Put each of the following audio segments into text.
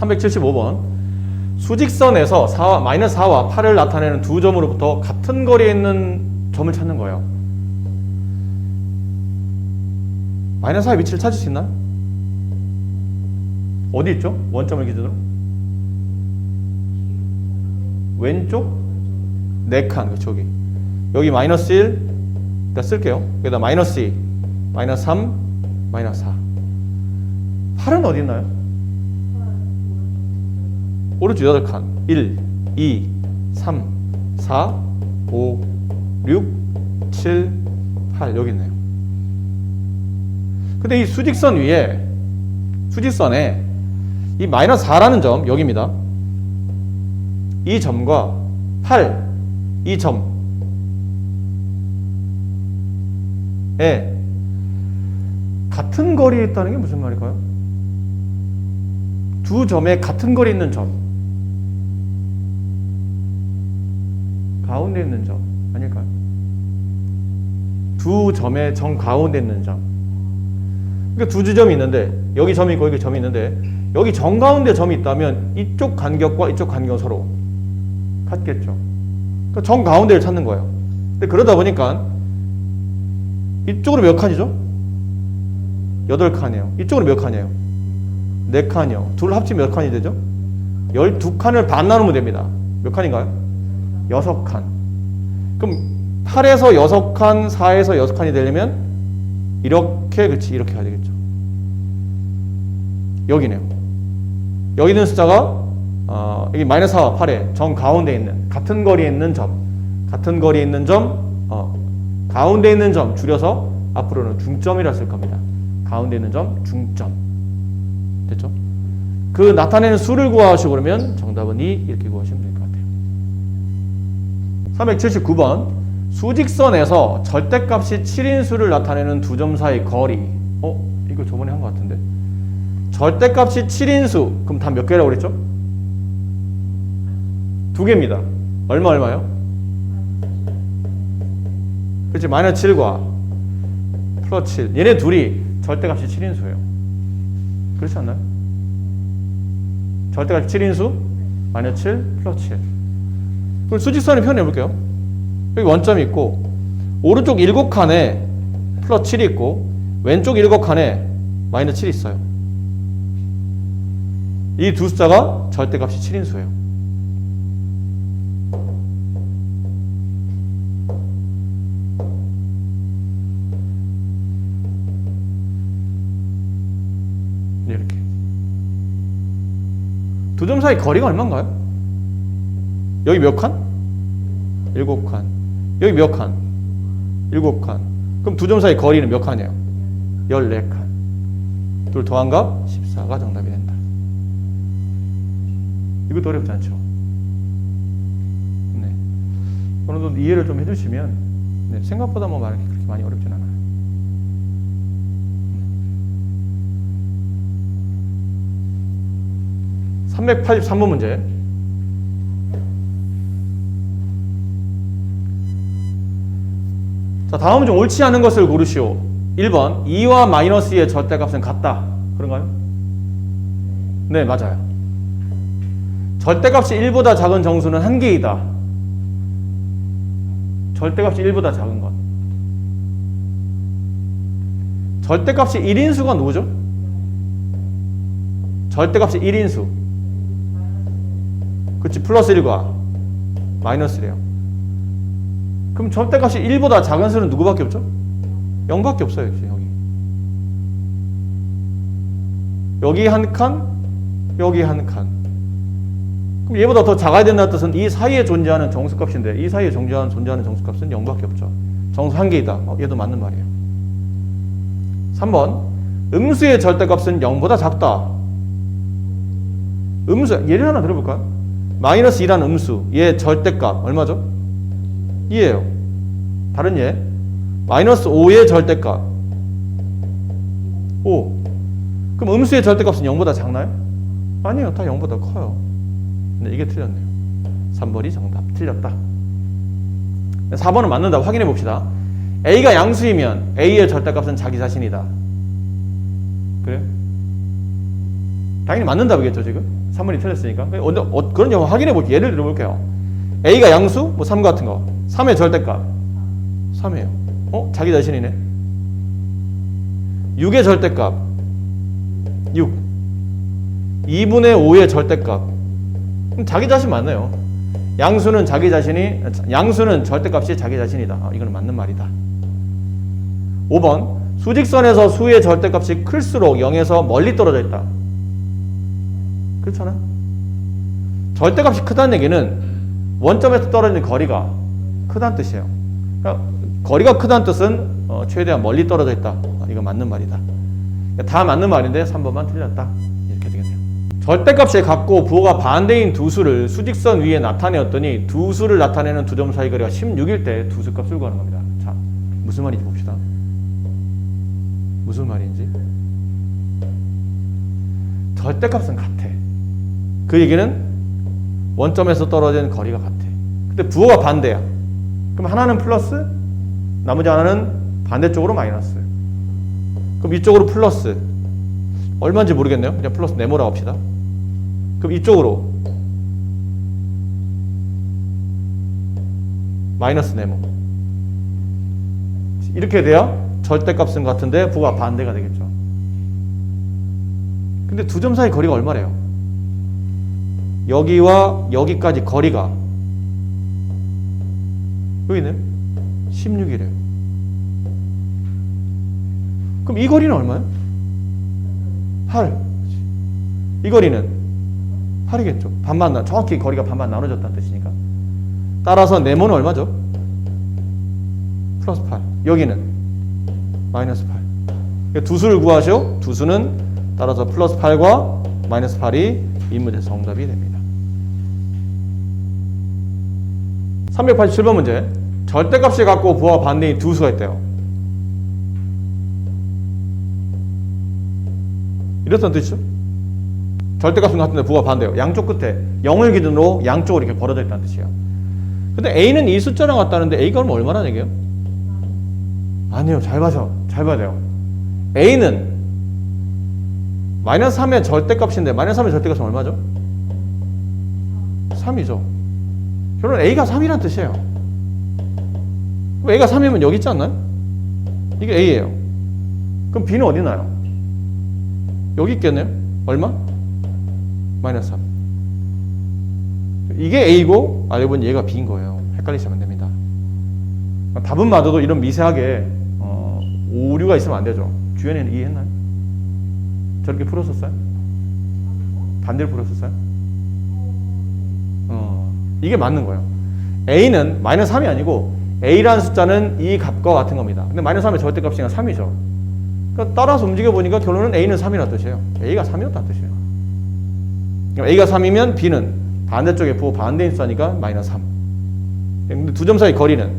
375번. 수직선에서 마이너스 4와 8을 나타내는 두 점으로부터 같은 거리에 있는 점을 찾는 거예요. 마이너스 4의 위치를 찾을 수 있나요? 어디 있죠? 원점을 기준으로? 왼쪽 4칸, 그렇죠, 여기 마이너스 1, 일단 쓸게요. 여기다 마이너스 2, 마이너스 3, 마이너스 4. 8은 어디 있나요? 오른쪽 8칸. 1, 2, 3, 4, 5, 6, 7, 8 여기 있네요. 근데 이 수직선 위에, 수직선에 이 마이너스 4라는 점, 여기입니다. 이 점과 8, 이 점에 같은 거리에 있다는 게 무슨 말일까요? 두 점에 같은 거리에 있는 점. 가운데 있는 점 아닐까요? 두 점의 정 가운데 있는 점. 그러니까 두 지점이 있는데 여기 점이 있고 여기 점이 있는데 여기 정 가운데 점이 있다면 이쪽 간격과 이쪽 간격은 서로 같겠죠. 그러니까 정 가운데를 찾는 거예요. 근데 그러다 보니까 이쪽으로 몇 칸이죠? 8칸이에요. 이쪽으로 몇 칸이에요? 4칸이요. 둘 합치면 몇 칸이 되죠? 12칸을 반 나누면 됩니다. 몇 칸인가요? 6칸. 그럼 8에서 6칸, 4에서 6칸이 되려면 이렇게, 그렇지, 이렇게 해야 되겠죠. 여기네요. 여기 있는 숫자가 여기 마이너스 4와 8의 정 가운데 있는 같은 거리에 있는 점, 같은 거리에 있는 점, 가운데 있는 점 줄여서 앞으로는 중점이라 쓸 겁니다. 가운데 있는 점, 중점. 됐죠? 그 나타내는 수를 구하시고 그러면 정답은 2 이렇게 구하시면 될 것 같아요. 379번. 수직선에서 절대값이 7인수를 나타내는 두 점 사이 거리. 이거 저번에 한 것 같은데. 절대값이 7인수. 그럼 답 몇 개라고 그랬죠? 2개입니다. 얼마요? 그렇지. 마이너스 7과 플러스 7. 얘네 둘이 절대값이 7인수예요. 그렇지 않나요? 절대값이 7인수 마이너스 7 플러스 7. 그럼 수직선을 표현해 볼게요. 여기 원점이 있고 오른쪽 7칸에 플러스 7이 있고 왼쪽 7칸에 마이너스 7이 있어요. 이 두 숫자가 절대값이 7인수예요. 이렇게 두 점 사이 거리가 얼마인가요? 여기 몇 칸? 7칸. 여기 몇 칸? 7칸. 그럼 두 점 사이 거리는 몇 칸이에요? 14칸. 둘 더한 값 14가 정답이 된다. 이것도 어렵지 않죠? 네. 어느 정도 이해를 좀 해주시면 생각보다 뭐 말하기 그렇게 많이 어렵진 않아요. 383번 문제. 자, 다음 중 옳지 않은 것을 고르시오. 1번 2와 마이너스 2의 절대값은 같다. 그런가요? 네, 맞아요. 절대값이 1보다 작은 정수는 1개이다. 절대값이 1보다 작은 것. 절대값이 1인수가 누구죠? 절대값이 1인수. 그치, 플러스 1과 마이너스 1이에요. 그럼 절대값이 1보다 작은 수는 누구밖에 없죠? 0밖에 없어요. 여기 한 칸, 여기 한 칸. 그럼 얘보다 더 작아야 된다는 뜻은 이 사이에 존재하는 정수값인데 이 사이에 존재하는 정수값은 0밖에 없죠. 정수 1개이다. 얘도 맞는 말이에요. 3번 음수의 절대값은 0보다 작다. 음수, 예를 하나 들어볼까요? 마이너스 2라는 음수, 얘 절대값 얼마죠? 2예요. 다른 예. 마이너스 5의 절대값 5. 그럼 음수의 절대값은 0보다 작나요? 아니에요. 다 0보다 커요. 근데 이게 틀렸네요. 3번이 정답. 틀렸다. 4번은 맞는다. 확인해 봅시다. A가 양수이면 A의 절대값은 자기 자신이다. 그래요? 당연히 맞는 답이겠죠, 지금? 3번이 틀렸으니까. 그런 경우 확인해 볼게요. 예를 들어 볼게요. A가 양수, 뭐 3 같은 거. 3의 절대값. 3이에요. 자기 자신이네. 6의 절대값. 6. 2분의 5의 절대값. 자기 자신 맞네요. 양수는 절대값이 자기 자신이다. 이거는 맞는 말이다. 5번. 수직선에서 수의 절대값이 클수록 0에서 멀리 떨어져 있다. 그렇잖아. 절대값이 크다는 얘기는 원점에서 떨어지는 거리가 크다는 뜻이에요. 그러니까 거리가 크다는 뜻은 최대한 멀리 떨어져 있다. 이거 맞는 말이다. 다 맞는 말인데 3번만 틀렸다. 이렇게 되겠네요. 절대값이 같고 부호가 반대인 두 수를 수직선 위에 나타내었더니 두 수를 나타내는 두 점 사이 거리가 16일 때 두 수 값을 구하는 겁니다. 자, 무슨 말인지 봅시다. 무슨 말인지. 절대값은 같아. 그 얘기는 원점에서 떨어진 거리가 같아. 근데 부호가 반대야. 그럼 하나는 플러스, 나머지 하나는 반대쪽으로 마이너스. 그럼 이쪽으로 플러스. 얼마인지 모르겠네요. 그냥 플러스 네모라고 합시다. 그럼 이쪽으로 마이너스 네모. 이렇게 돼야 절대값은 같은데 부호가 반대가 되겠죠. 근데 두 점 사이 거리가 얼마래요? 여기와 여기까지 거리가 여기는 16이래요. 그럼 이 거리는 얼마예요? 8. 이 거리는 8이겠죠. 정확히 거리가 반반 나눠졌다는 뜻이니까. 따라서 네모는 얼마죠? 플러스 8. 여기는 마이너스 8. 두 수를 구하시오. 두 수는 따라서 플러스 8과 마이너스 8이 이 문제 정답이 됩니다. 387번 문제. 절대값이 같고 부호가 반대인 두 수가 있대요. 이렇다는 뜻이죠. 절대값은 같은데 부호가 반대예요. 양쪽 끝에 0을 기준으로 양쪽으로 이렇게 벌어져 있다는 뜻이에요. 근데 A는 이 숫자랑 같다는데 A가 그럼 얼마나 얘기해요? 아니요. 잘 봐야 돼요. A는 마이너스 3의 절대값인데 마이너스 3의 절대값은 얼마죠? 3이죠. 결론 A가 3이란 뜻이에요. 그럼 A가 3이면 여기 있지 않나요? 이게 A예요. 그럼 B는 어디 나요? 여기 있겠네요. 얼마? 마이너스 3. 이게 A고 알고 보니 얘가 B인 거예요. 헷갈리시면 안 됩니다. 답은 맞아도 이런 미세하게 오류가 있으면 안 되죠. 주연이는 이해했나요? 저렇게 풀었었어요? 반대로 풀었었어요? 이게 맞는 거예요. A는 마이너스 3이 아니고 A라는 숫자는 이 값과 같은 겁니다. 근데 마이너스 3의 절대값이 3이죠. 그러니까 따라서 움직여보니까 결론은 A는 3이라는 뜻이에요. A가 3이었다는 뜻이에요. 그러니까 A가 3이면 B는 반대쪽에 부호 반대인 숫자니까 마이너스 3. 근데 두 점 사이 거리는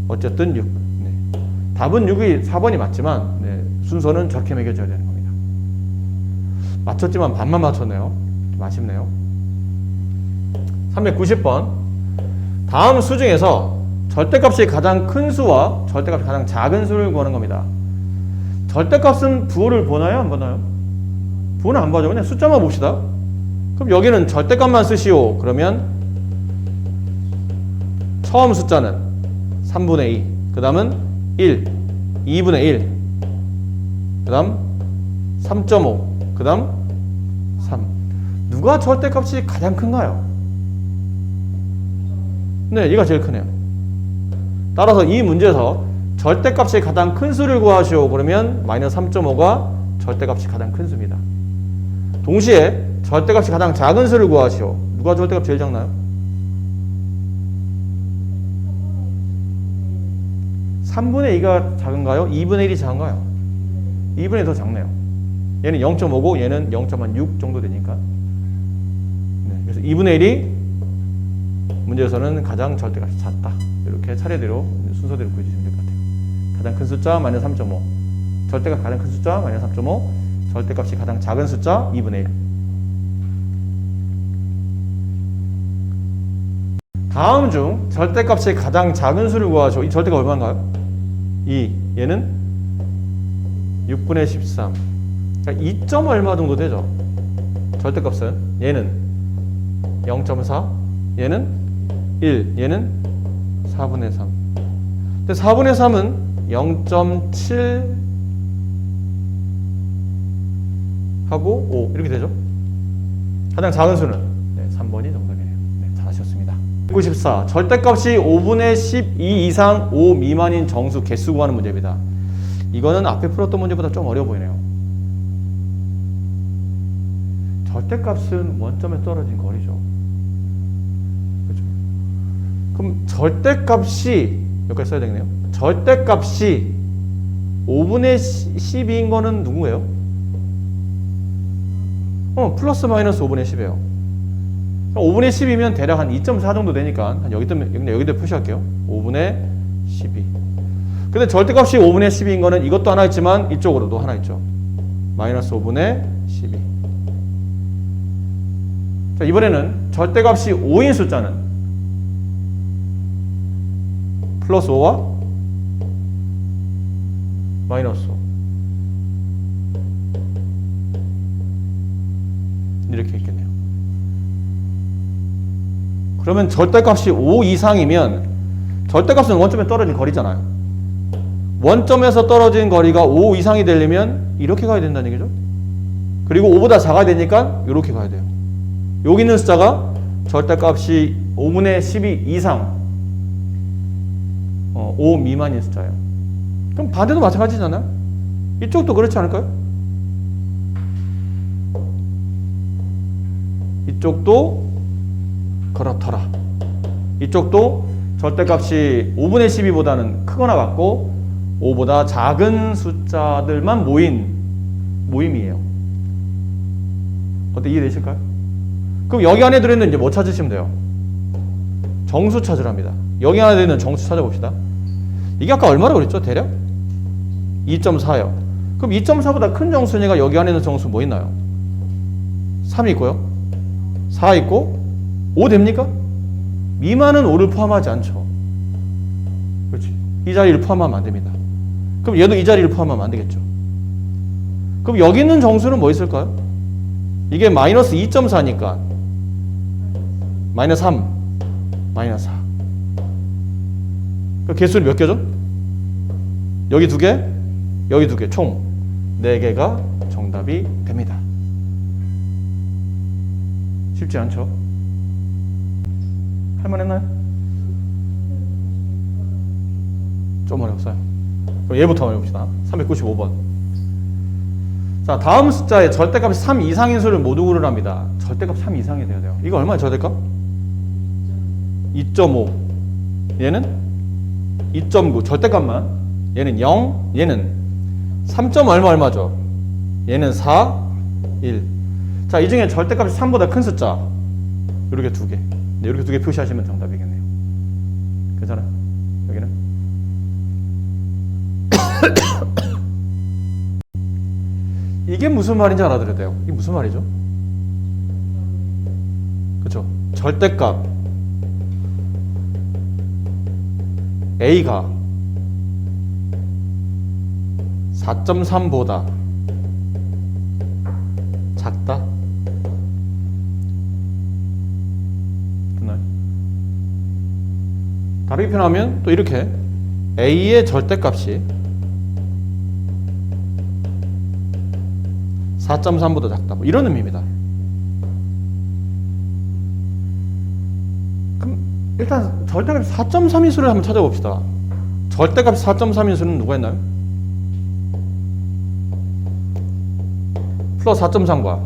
어쨌든 6. 네. 답은 6이 4번이 맞지만 순서는 저렇게 매겨져야 되는 겁니다. 맞췄지만 반만 맞췄네요. 좀 아쉽네요. 390번. 다음 수 중에서 절대값이 가장 큰 수와 절대값이 가장 작은 수를 구하는 겁니다. 절대값은 부호를 보나요? 안 보나요? 부호는 안 봐죠. 그냥 숫자만 봅시다. 그럼 여기는 절대값만 쓰시오. 그러면 처음 숫자는 3분의 2. 그 다음은 1. 2분의 1. 그 다음 3.5. 그 다음 3. 누가 절대값이 가장 큰가요? 네, 얘가 제일 크네요. 따라서 이 문제에서 절대값이 가장 큰 수를 구하시오. 그러면 마이너스 3.5가 절대값이 가장 큰 수입니다. 동시에 절대값이 가장 작은 수를 구하시오. 누가 절대값 제일 작나요? 3분의 2가 작은가요? 2분의 1이 작은가요? 2분의 1이 더 작네요. 얘는 0.5고 얘는 0.6 정도 되니까. 네, 그래서 2분의 1이 문제에서는 가장 절대값이 작다. 이렇게 차례대로 순서대로 구해주시면 될 것 같아요. 가장 큰 숫자 마이너스 3.5. 절대값 가장 큰 숫자 마이너스 3.5. 절대값이 가장 작은 숫자 2분의 1. 다음 중 절대값이 가장 작은 수를 구하시오. 이 절대값 얼마인가요? 2. 얘는 6분의 13. 그러니까 2점 얼마 정도 되죠? 절대값은 얘는 0.4, 얘는 1, 얘는 4분의 3. 근데 4분의 3은 0.7 하고 5 이렇게 되죠. 가장 작은 수는 3번이 정답이네요. 잘하셨습니다. 194. 절대값이 5분의 12 이상 5 미만인 정수 개수 구하는 문제입니다. 이거는 앞에 풀었던 문제보다 좀 어려워 보이네요. 절대값은 원점에 떨어진 거리죠. 그렇죠? 그럼 절대값이 여기까지 써야 되겠네요. 절대값이 5분의 12인 거는 누구예요? 플러스 마이너스 5분의 10이에요. 5분의 10이면 대략 한 2.4 정도 되니까 한 여기다 표시할게요. 5분의 12. 근데 절대값이 5분의 12인 거는 이것도 하나 있지만 이쪽으로도 하나 있죠. 마이너스 5분의 12. 자, 이번에는 절대값이 5인 숫자는 플러스 5와 마이너스 5. 이렇게 있겠네요. 그러면 절대값이 5 이상이면 절대값은 원점에 떨어진 거리잖아요. 원점에서 떨어진 거리가 5 이상이 되려면 이렇게 가야 된다는 얘기죠. 그리고 5보다 작아야 되니까 이렇게 가야 돼요. 여기 있는 숫자가 절대값이 5분의 12 이상 5 미만인 숫자예요. 그럼 반대도 마찬가지잖아요. 이쪽도 그렇지 않을까요? 이쪽도 그렇더라. 이쪽도 절대값이 5분의 12보다는 크거나 같고 5보다 작은 숫자들만 모인 모임이에요. 어때, 이해되실까요? 그럼 여기 안에 들어있는 이제 뭐 찾으시면 돼요? 정수 찾으랍니다. 여기 안에 들어있는 정수 찾아봅시다. 이게 아까 얼마라고 그랬죠? 대략? 2.4요. 그럼 2.4보다 큰 정수니까 여기 안에 있는 정수 뭐 있나요? 3이 있고요. 4 있고 5 됩니까? 미만은 5를 포함하지 않죠. 그렇지. 이 자리를 포함하면 안 됩니다. 그럼 얘도 이 자리를 포함하면 안 되겠죠. 그럼 여기 있는 정수는 뭐 있을까요? 이게 마이너스 2.4니까 마이너스 3, 마이너스 4. 그럼 개수는 몇 개죠? 여기 2개, 여기 2개, 총 4개가 정답이 됩니다. 쉽지 않죠? 할만했나요? 좀 어려웠어요. 그럼 얘부터 한번 해봅시다. 395번. 자, 다음 숫자의 절대값이 3 이상인 수를 모두 고르랍니다. 절대값 3 이상이 돼야 돼요. 이거 얼마예요, 절대값? 2.5. 얘는 2.9. 절대값만. 얘는 0. 얘는 3. 얼마죠? 얘는 4, 1. 자, 이 중에 절대값이 3보다 큰 숫자. 이렇게 2개. 이렇게 2개 표시하시면 정답이겠네요. 괜찮아요? 여기는? 이게 무슨 말인지 알아들어야 돼요. 이게 무슨 말이죠? 그렇죠? 절대값 A가 4.3보다 작다? 됐나요? 다르게 표현하면 또 이렇게 A의 절대값이 4.3보다 작다. 뭐 이런 의미입니다. 그럼 일단 절대값이 4.3인 수를 한번 찾아봅시다. 절대값이 4.3인 수는 누가 있나요? 플러스 4.3과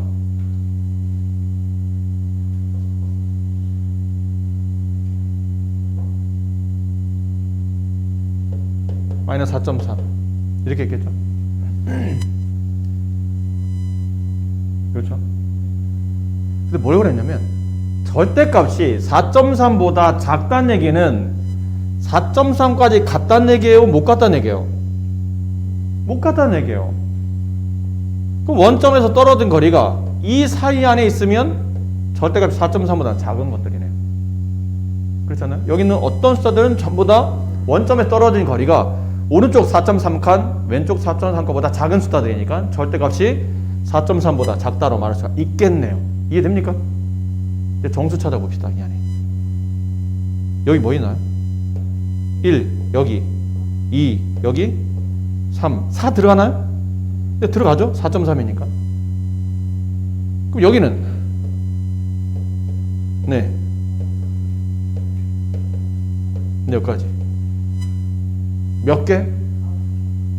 마이너스 4.3 이렇게 했겠죠? 그렇죠? 근데 뭘 그랬냐면 절대값이 4.3보다 작다는 얘기는 4.3까지 같다는 얘기예요? 못 같다는 얘기예요? 못 같다는 얘기예요. 그럼 원점에서 떨어진 거리가 이 사이 안에 있으면 절대값이 4.3보다 작은 것들이네요. 그렇잖아요? 여기 있는 어떤 숫자들은 전부 다 원점에 떨어진 거리가 오른쪽 4.3칸, 왼쪽 4.3칸보다 작은 숫자들이니까 절대값이 4.3보다 작다로 말할 수가 있겠네요. 이해됩니까? 이제 정수 찾아봅시다. 이 안에 여기 뭐 있나요? 1 여기 2 여기 3 4 들어가나요? 네, 들어가죠. 4.3이니까. 그럼 여기는 네 여기까지 몇 개?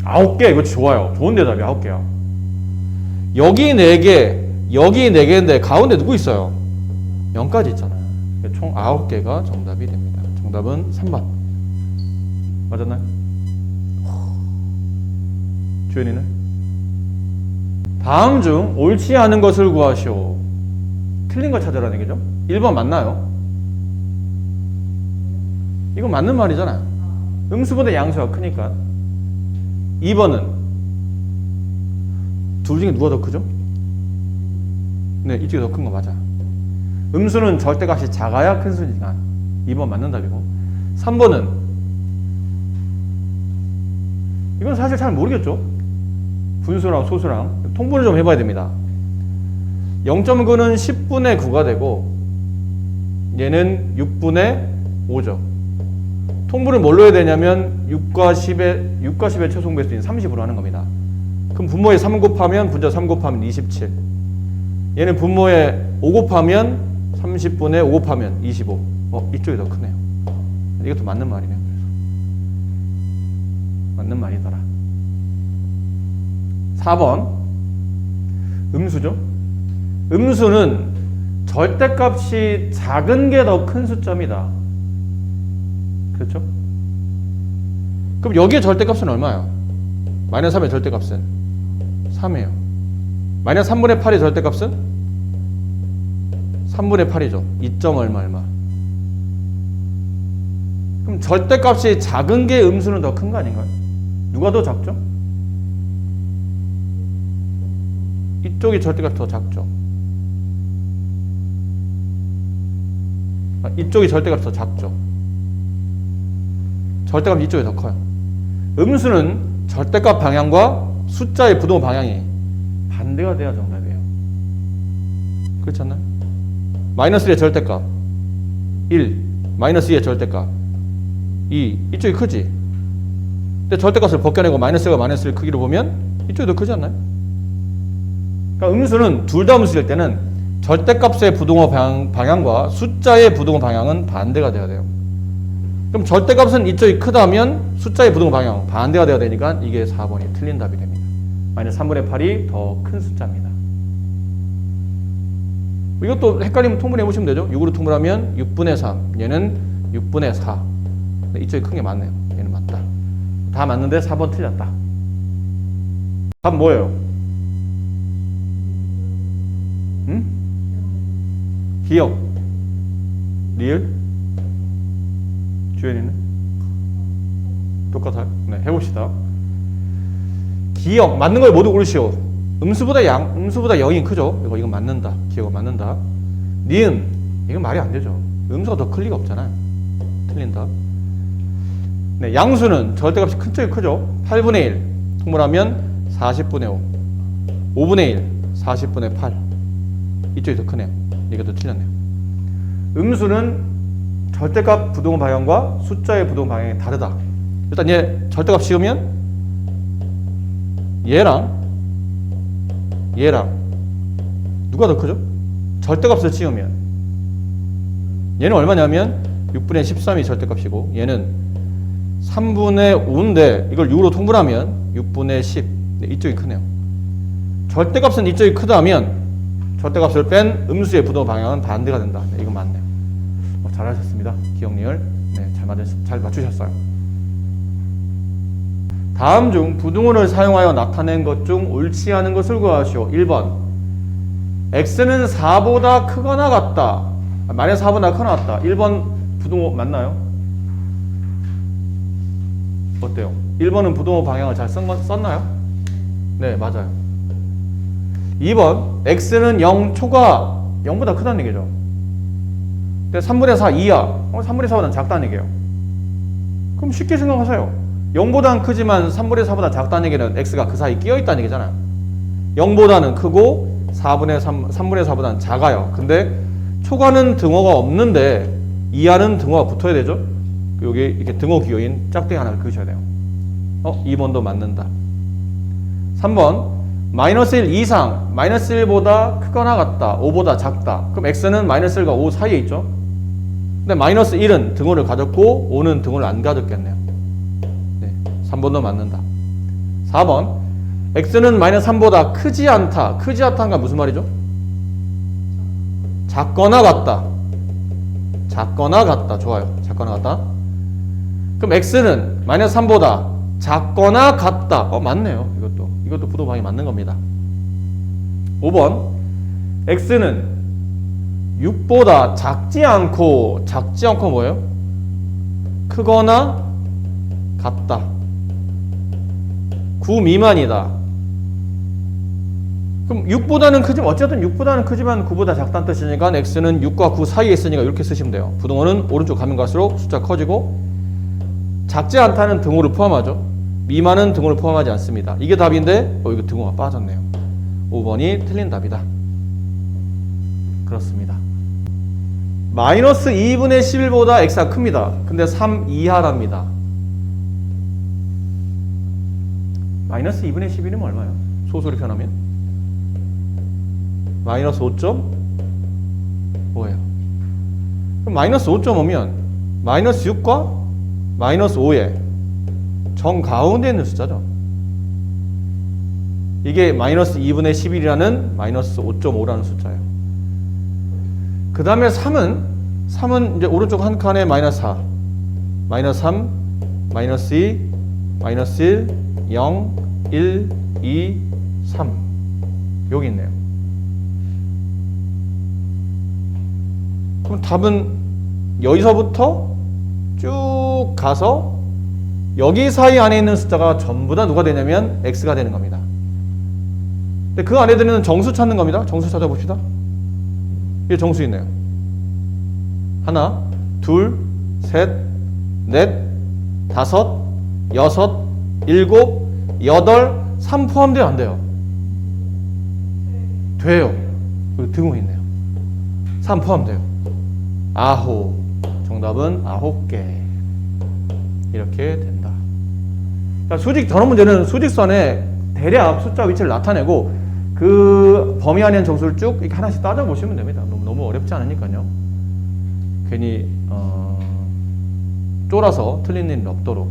9개. 이거 좋아요. 좋은 대답이 9개야. 여기 4개, 여기 4개인데 가운데 누구 있어요? 0까지 있잖아요. 총 9개가 정답이 됩니다. 정답은 3번. 맞았나요? 주연이는? 다음 중 옳지 않은 것을 구하시오. 틀린 걸 찾으라는 얘기죠. 1번 맞나요? 이건 맞는 말이잖아요. 음수보다 양수가 크니까. 2번은 둘 중에 누가 더 크죠? 네, 이쪽이 더 큰 거 맞아요. 음수는 절대값이 작아야 큰 수니까 2번 맞는 답이고. 3번은 이건 사실 잘 모르겠죠. 분수랑 소수랑 통분을 좀 해봐야 됩니다. 0.9는 10분의 9가 되고 얘는 6분의 5죠. 통분을 뭘로 해야 되냐면 6과 10의 최소공배수인 30으로 하는 겁니다. 그럼 분모에 3 곱하면 분자 3 곱하면 27. 얘는 분모에 5 곱하면 30분의 5 곱하면 25. 이쪽이 더 크네요. 이것도 맞는 말이네요. 맞는 말이더라. 4번 음수죠. 음수는 절대값이 작은 게 더 큰 숫자입니다. 그렇죠? 그럼 여기에 절대값은 얼마예요? 마이너스 3의 절대값은 3이에요. 마이너스 3분의 8의 절대값은 3분의 8이죠. 2점 얼마. 그럼 절대값이 작은 게 음수는 더 큰 거 아닌가요? 누가 더 작죠? 이쪽이 절대값이 더 작죠. 이쪽이 절대값이 더 작죠. 절대값이 이쪽이 더 커요. 음수는 절대값 방향과 숫자의 부동 방향이 반대가 돼야 정답이에요. 그렇지 않나요? 마이너스 1의 절대값 1, 마이너스 2의 절대값 2, 이쪽이 크지? 근데 절대값을 벗겨내고 마이너스 1과 마이너스 1 크기로 보면 이쪽이 더 크지 않나요? 그러니까 음수는 둘 다 음수일 때는 절대값의 부동호 방향과 숫자의 부동호 방향은 반대가 돼야 돼요. 그럼 절대값은 이쪽이 크다면 숫자의 부동호 방향 반대가 돼야 되니까 이게 4번이 틀린 답이 됩니다. 마이너스 3분의 8이 더 큰 숫자입니다. 이것도 헷갈리면 통분해 보시면 되죠. 6으로 통분하면 6분의 3, 얘는 6분의 4. 이쪽이 큰 게 맞네요. 얘는 맞다. 다 맞는데 4번 틀렸다. 답 뭐예요? 응? 기억. 리을? 주연이는? 똑같아요? 네, 해봅시다. 기억. 맞는 걸 모두 고르시오. 음수보다 0이 크죠? 이건 맞는다. 기억은 맞는다. 니은. 이건 말이 안 되죠. 음수가 더 클 리가 없잖아요. 틀린다. 네, 양수는 절대값이 큰 쪽이 크죠? 8분의 1. 통분하면 40분의 5. 5분의 1. 40분의 8. 이쪽이 더 크네요. 이게 더 틀렸네요. 음수는 절대값 부동 방향과 숫자의 부동 방향이 다르다. 일단 얘 절대값 씌우면 얘랑 누가 더 크죠? 절대값을 씌우면 얘는 얼마냐면 6분의 13이 절대값이고 얘는 3분의 5인데 이걸 6으로 통분하면 6분의 10. 네, 이쪽이 크네요. 절대값은 이쪽이 크다면 절대값을 뺀 음수의 부동 방향은 반대가 된다. 네, 이건 맞네요. 잘하셨습니다. 기억 리을. 네, 잘 맞추셨어요. 다음 중 부등호를 사용하여 나타낸 것 중 옳지 않은 것을 구하시오. 1번. x는 4보다 크거나 같다. 마이너스 4보다 크거나 같다. 1번 부등호 맞나요? 어때요? 1번은 부등호 방향을 잘 썼나요? 네, 맞아요. 2번. x는 0 초과 0보다 크다는 얘기죠. 근데 3분의 4 이하. 3분의 4보다 작다는 얘기예요. 그럼 쉽게 생각하세요. 0보다는 크지만 3분의 4보다 작다는 얘기는 x가 그 사이 끼어 있다는 얘기잖아요. 0보다는 크고 4분의 3, 3분의 4보다는 작아요. 근데 초과는 등호가 없는데 이하는 등호가 붙어야 되죠. 여기 이렇게 등호 기호인 짝대기 하나를 그으셔야 돼요. 2번도 맞는다. 3번 마이너스 1 이상 마이너스 1보다 크거나 같다. 5보다 작다. 그럼 x는 마이너스 1과 5 사이에 있죠. 근데 마이너스 1은 등호를 가졌고 5는 등호를 안 가졌겠네요. 네, 3번도 맞는다. 4번 x는 마이너스 3보다 크지 않다. 크지 않다가 무슨 말이죠? 작거나 같다. 작거나 같다. 좋아요. 작거나 같다. 그럼 x는 마이너스 3보다 작거나 같다. 맞네요. 이것도 부도방이 맞는 겁니다. 5번 x는 6보다 작지 않고 뭐예요? 크거나 같다. 9 미만이다. 그럼 6보다는 크지만 어쨌든 6보다는 크지만 9보다 작다는 뜻이니까 x는 6과 9 사이에 있으니까 이렇게 쓰시면 돼요. 부등호는 오른쪽 가면 갈수록 숫자 커지고 작지 않다는 등호를 포함하죠. 미만은 등호를 포함하지 않습니다. 이게 답인데 이거 등호가 빠졌네요. 5번이 틀린 답이다. 그렇습니다. 마이너스 2분의 11보다 x가 큽니다. 근데 3 이하랍니다. 마이너스 2분의 11이면 얼마예요? 소수로 표현하면 마이너스 5.5예요. 그럼 마이너스 5.5면 마이너스 6과 마이너스 5에 정 가운데 있는 숫자죠. 이게 마이너스 2분의 11이라는 마이너스 5.5라는 숫자예요. 그 다음에 3은 이제 오른쪽 한 칸에 마이너스 4, 마이너스 3, 마이너스 2, 마이너스 1, 0, 1, 2, 3 여기 있네요. 그럼 답은 여기서부터 쭉 가서 여기 사이 안에 있는 숫자가 전부 다 누가 되냐면 x가 되는 겁니다. 근데 그 안에 드는 정수 찾는 겁니다. 정수 찾아봅시다. 이게 정수 있네요. 하나, 둘, 셋, 넷, 다섯, 여섯, 일곱, 여덟, 3 포함돼요? 안 돼요? 돼요. 그리고 등호 있네요. 3 포함돼요. 9. 정답은 9개. 이렇게 된다. 자, 저런 문제는 수직선에 대략 숫자 위치를 나타내고 그 범위 안에 있는 정수를 쭉 이렇게 하나씩 따져보시면 됩니다. 너무 어렵지 않으니까요. 괜히 쫄아서 틀린 일은 없도록